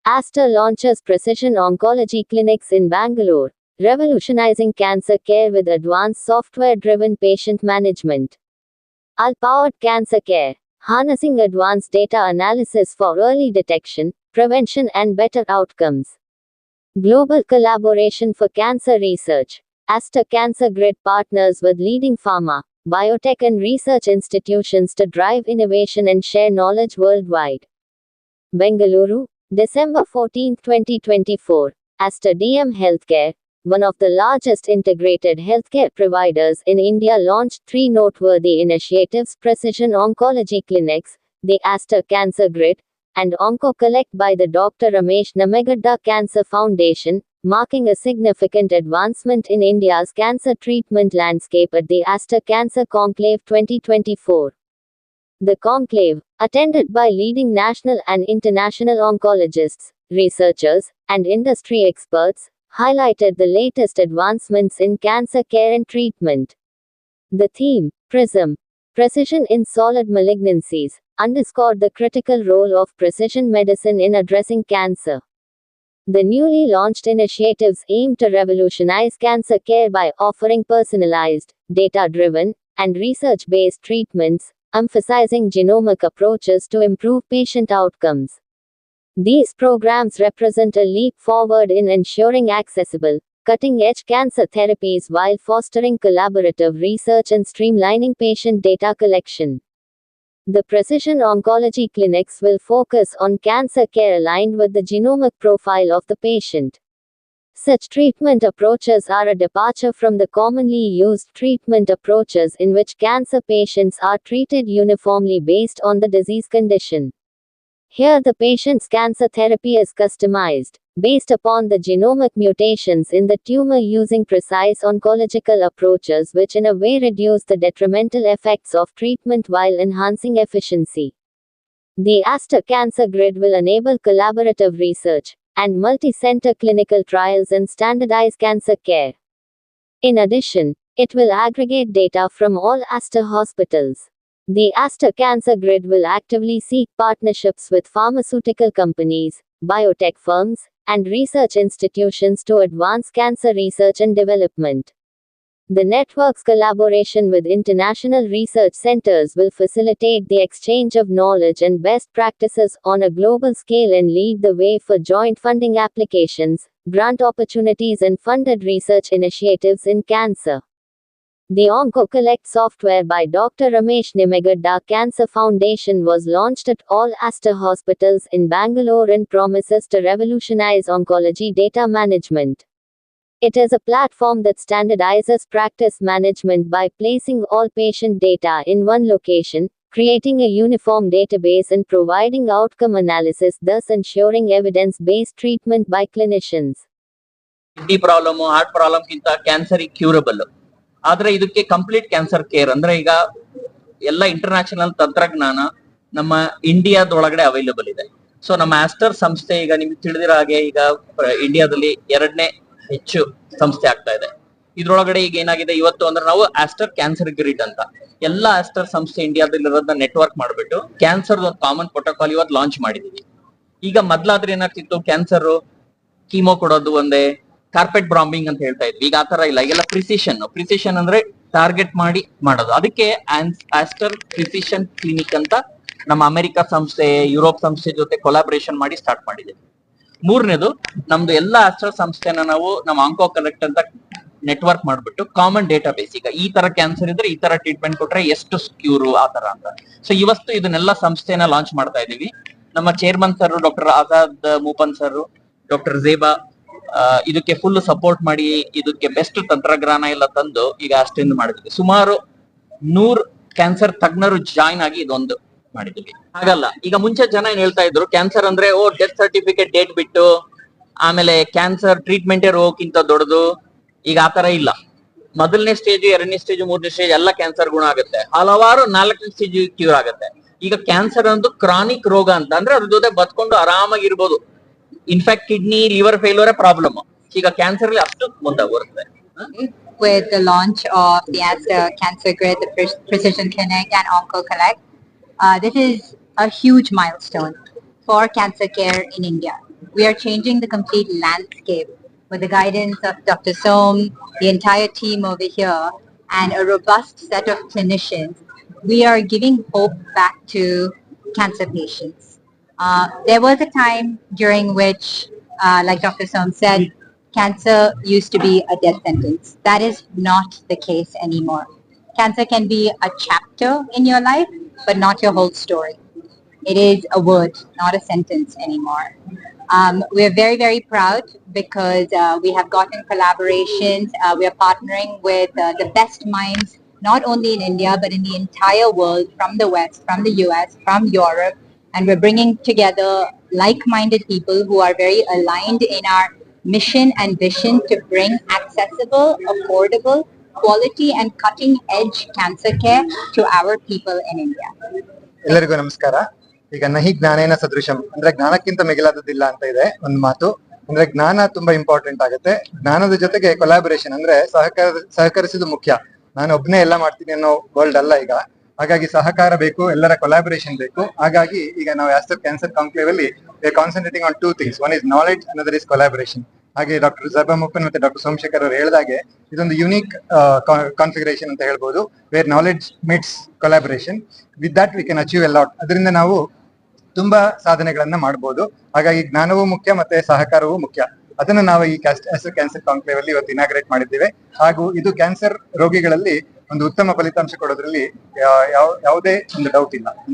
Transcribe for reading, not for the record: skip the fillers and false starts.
Aster launches precision oncology clinics in Bangalore, revolutionizing cancer care with advanced software-driven patient management. All-powered cancer care, harnessing advanced data analysis for early detection, prevention and better outcomes. Global collaboration for cancer research. Aster Cancer Grid partners with leading pharma, biotech and research institutions to drive innovation and share knowledge worldwide. Bengaluru, December 14, 2024. Aster DM Healthcare, one of the largest integrated healthcare providers in India, launched 3 noteworthy initiatives: Precision Oncology Clinics, the Aster Cancer Grid, and OncoCollect by the Dr. Ramesh Namegadda Cancer Foundation, marking a significant advancement in India's cancer treatment landscape at the Aster Cancer Conclave 2024. The conclave, attended by leading national and international oncologists, researchers, and industry experts, highlighted the latest advancements in cancer care and treatment. The theme, PRISM, Precision in Solid Malignancies, underscored the critical role of precision medicine in addressing cancer. The newly launched initiatives aim to revolutionize cancer care by offering personalized, data-driven, and research-based treatments, emphasizing genomic approaches to improve patient outcomes. These programs represent a leap forward in ensuring accessible, cutting-edge cancer therapies while fostering collaborative research and streamlining patient data collection. The precision oncology clinics will focus on cancer care aligned with the genomic profile of the patient. Such treatment approaches are a departure from the commonly used treatment approaches in which cancer patients are treated uniformly based on the disease condition. Here, the patient's cancer therapy is customized, based upon the genomic mutations in the tumor, using precise oncological approaches which in a way reduce the detrimental effects of treatment while enhancing efficiency. The Aster Cancer Grid will enable collaborative research and multi-center clinical trials and standardize cancer care. In addition, it will aggregate data from all Aster hospitals. The Aster Cancer Grid will actively seek partnerships with pharmaceutical companies, biotech firms, and research institutions to advance cancer research and development. The network's collaboration with international research centers will facilitate the exchange of knowledge and best practices on a global scale and lead the way for joint funding applications, grant opportunities, and funded research initiatives in cancer. The OncoCollect software by Dr. Ramesh Namegadda Cancer Foundation was launched at all Aster hospitals in Bangalore and promises to revolutionize oncology data management. It is a platform that standardizes practice management by placing all patient data in one location, creating a uniform database and providing outcome analysis, thus ensuring evidence-based treatment by clinicians. Kidney problem, heart problem ಗಿಂತ cancer curable. ಆದ್ರೆ ಇದಕ್ಕೆ complete cancer care ಅಂದ್ರೆ ಈಗ ಎಲ್ಲ international ತಂತ್ರಜ್ಞಾನ ನಮ್ಮ ಇಂಡಿಯಾದೊಳಗಡೆ available ಇದೆ. So ನಮ್ಮ ಆಸ್ಟರ್ ಸಂಸ್ಥೆ ಈಗ ನಿಮ್ಗೆ ತಿಳಿದಿರೋ ಹಾಗೆ ಈಗ ಇಂಡಿಯಾದಲ್ಲಿ 2ನೇ ಹೆಚ್ಚು ಸಂಸ್ಥೆ ಆಗ್ತಾ ಇದೆ. ಇದ್ರೊಳಗಡೆ ಈಗ ಏನಾಗಿದೆ ಇವತ್ತು ಅಂದ್ರೆ ನಾವು ಆಸ್ಟರ್ ಕ್ಯಾನ್ಸರ್ ಗ್ರಿಡ್ ಅಂತ ಎಲ್ಲ ಆಸ್ಟರ್ ಸಂಸ್ಥೆ ಇಂಡಿಯಾದಲ್ಲಿ ಇರೋದನ್ನ ನೆಟ್ವರ್ಕ್ ಮಾಡ್ಬಿಟ್ಟು ಕ್ಯಾನ್ಸರ್ ಒಂದು ಕಾಮನ್ ಪ್ರೋಟೋಕಾಲ್ ಇವತ್ತು ಲಾಂಚ್ ಮಾಡಿದೀವಿ. ಈಗ ಮೊದ್ಲಾದ್ರೆ ಏನಾಗ್ತಿತ್ತು, ಕ್ಯಾನ್ಸರ್ ಕೀಮೋ ಕೊಡೋದು ಒಂದೇ, ಕಾರ್ಪೆಟ್ ಬ್ರಾಂಬಿಂಗ್ ಅಂತ ಹೇಳ್ತಾ ಇದ್ವಿ. ಈಗ ಆತರ ಇಲ್ಲ, ಈಗೆಲ್ಲ ಪ್ರಿಸಿಷನ್ ಅಂದ್ರೆ ಟಾರ್ಗೆಟ್ ಮಾಡಿ ಮಾಡೋದು. ಅದಕ್ಕೆ ಆಸ್ಟರ್ ಪ್ರಿಸಿಷನ್ ಕ್ಲಿನಿಕ್ ಅಂತ ನಮ್ಮ ಅಮೆರಿಕ ಸಂಸ್ಥೆ, ಯುರೋಪ್ ಸಂಸ್ಥೆ ಜೊತೆ ಕೊಲಾಬರೇಷನ್ ಮಾಡಿ ಸ್ಟಾರ್ಟ್ ಮಾಡಿದೆ. 3ನೇದು ನಮ್ದು ಎಲ್ಲ ಆಸ್ಟರ್ ಸಂಸ್ಥೆನ ನಾವು ನಮ್ಮ OncoCollect ಅಂತ ನೆಟ್ವರ್ಕ್ ಮಾಡ್ಬಿಟ್ಟು ಕಾಮನ್ ಡೇಟಾ ಬೇಸ್, ಈಗ ಈ ತರ ಕ್ಯಾನ್ಸರ್ ಇದ್ರೆ ಈ ತರ ಟ್ರೀಟ್ಮೆಂಟ್ ಕೊಟ್ರೆ ಎಷ್ಟು ಕ್ಯೂರು ಆ ತರ ಅಂತ. ಸೊ ಇವತ್ತು ಇದನ್ನೆಲ್ಲ ಸಂಸ್ಥೆನ ಲಾಂಚ್ ಮಾಡ್ತಾ ಇದೀವಿ. ನಮ್ಮ chairman sir doctor Azad Moopen sir, doctor Zeba ಇದಕ್ಕೆ ಫುಲ್ ಸಪೋರ್ಟ್ ಮಾಡಿ ಇದಕ್ಕೆ ಬೆಸ್ಟ್ ತಂತ್ರಜ್ಞಾನ ಎಲ್ಲ ತಂದು ಈಗ ಅಷ್ಟೊಂದು ಮಾಡಿದ್ವಿ. ಸುಮಾರು 100 ಕ್ಯಾನ್ಸರ್ ತಜ್ಞರು ಜಾಯಿನ್ ಆಗಿ ಇದೊಂದು ಮಾಡಿದ್ವಿ. ಹಾಗಲ್ಲ, ಈಗ ಮುಂಚೆ ಜನ ಏನ್ ಹೇಳ್ತಾ ಇದ್ರು, ಕ್ಯಾನ್ಸರ್ ಅಂದ್ರೆ ಡೆತ್ ಸರ್ಟಿಫಿಕೇಟ್ ಡೇಟ್ ಬಿಟ್ಟು ಆಮೇಲೆ ಕ್ಯಾನ್ಸರ್ ಟ್ರೀಟ್ಮೆಂಟೇ ರೋಗಕ್ಕಿಂತ ದೊಡ್ಡದು. ಈಗ ಆತರ ಇಲ್ಲ. 1ನೇ ಸ್ಟೇಜ್, 2ನೇ ಸ್ಟೇಜ್, 3ನೇ ಸ್ಟೇಜ್ ಎಲ್ಲ ಕ್ಯಾನ್ಸರ್ ಗುಣ ಆಗುತ್ತೆ, ಹಲವಾರು 4ನೇ ಸ್ಟೇಜ್ ಕ್ಯೂರ್ ಆಗುತ್ತೆ. ಈಗ ಕ್ಯಾನ್ಸರ್ ಒಂದು ಕ್ರಾನಿಕ್ ರೋಗ ಅಂತ ಅಂದ್ರೆ ಅದ್ರ ಜೊತೆ ಬದ್ಕೊಂಡು ಆರಾಮಾಗಿರ್ಬೋದು. In fact kidney, liver failure problem. ಈಗ ಕ್ಯಾನ್ಸರ್ ಅಲ್ಲಿ ಅಷ್ಟು ಮುಂದೆ ಬರುತ್ತೆ. With the launch of the Aster Cancer Grid, the Precision Clinic and OncoCollect, this is a huge milestone for cancer care in India. we are changing the complete landscape with the guidance of Dr. Som, the entire team over here, and a robust set of clinicians. We are giving hope back to cancer patients. There was a time during which, like Dr. Som said, cancer used to be a death sentence. That is not the case anymore. Cancer can be a chapter in your life, but not your whole story. It is a word, not a sentence anymore. We're very, very proud because we have gotten collaborations. We are partnering with the best minds, not only in India, but in the entire world, from the West, from the US, from Europe. And we're bringing together like-minded people who are very aligned in our mission and vision to bring accessible, affordable, quality and cutting-edge cancer care to our people in India. ಎಲ್ಲರಿಗೂ ನಮಸ್ಕಾರ. ಈಗ ನಹಿ ಜ್ಞಾನೇನ ಸದೃಶಂ ಅಂದ್ರೆ ಜ್ಞಾನಕ್ಕಿಂತ ಮಿಗಿಲಾದದಿಲ್ಲ ಅಂತ ಇದೆ ಒಂದು ಮಾತು. ಅಂದ್ರೆ ಜ್ಞಾನ ತುಂಬಾ ಇಂಪಾರ್ಟೆಂಟ್ ಆಗುತ್ತೆ. ಜ್ಞಾನದ ಜೊತೆಗೆ ಕೊಲಾಬರೇಷನ್ ಅಂದ್ರೆ ಸಹಕರಿಸುವುದು ಮುಖ್ಯ. ನಾನು ಒಬ್ನೇ ಎಲ್ಲ ಮಾಡ್ತೀನಿ ಅನ್ನೋ ವರ್ಲ್ಡ್ ಅಲ್ಲ ಈಗ. ಹಾಗಾಗಿ ಸಹಕಾರ ಬೇಕು, ಎಲ್ಲರ ಕೊಲಾಬರೇಷನ್ ಬೇಕು. ಹಾಗಾಗಿ ಈಗ ನಾವು ಆಸ್ಟರ್ ಕ್ಯಾನ್ಸರ್ ಕಾನ್ಕ್ಲೇವ್ ಅಲ್ಲಿ concentrating on 2 things. One is knowledge, another is collaboration. ಹಾಗೆ ಡಾಕ್ಟರ್ ಜರ್ಬಾ ಮುಪ್ಪನ್ ಮತ್ತೆ ಡಾಕ್ಟರ್ ಸೋಮಶೇಖರ್ ಅವರು ಹೇಳಿದಾಗೆ ಇದೊಂದು ಯುನೀಕ್ ಕಾನ್ಫಿಗರೇಷನ್ ಅಂತ ಹೇಳ್ಬೋದು, where knowledge meets collaboration. With that we can achieve a lot. ಅದರಿಂದ ನಾವು ತುಂಬಾ ಸಾಧನೆಗಳನ್ನ ಮಾಡಬಹುದು. ಹಾಗಾಗಿ ಜ್ಞಾನವೂ ಮುಖ್ಯ ಮತ್ತೆ ಸಹಕಾರವೂ ಮುಖ್ಯ. ಅದನ್ನ ನಾವು ಈ ಕ್ಯಾನ್ಸರ್ ಕಾನ್ಕ್ಲೇವ್ ಅಲ್ಲಿ ಇವತ್ತು ಇನಾಗ್ರೇಟ್ ಮಾಡಿದ್ದೇವೆ. ಹಾಗೂ ಇದು ಕ್ಯಾನ್ಸರ್ ರೋಗಿಗಳಲ್ಲಿ ಒಂದು ಉತ್ತಮ ಫಲಿತಾಂಶ ಕೊಡೋದ್ರಲ್ಲಿ ಯಾವುದೇ ಒಂದು ಡೌಟ್ ಇಲ್ಲ ಅಂತ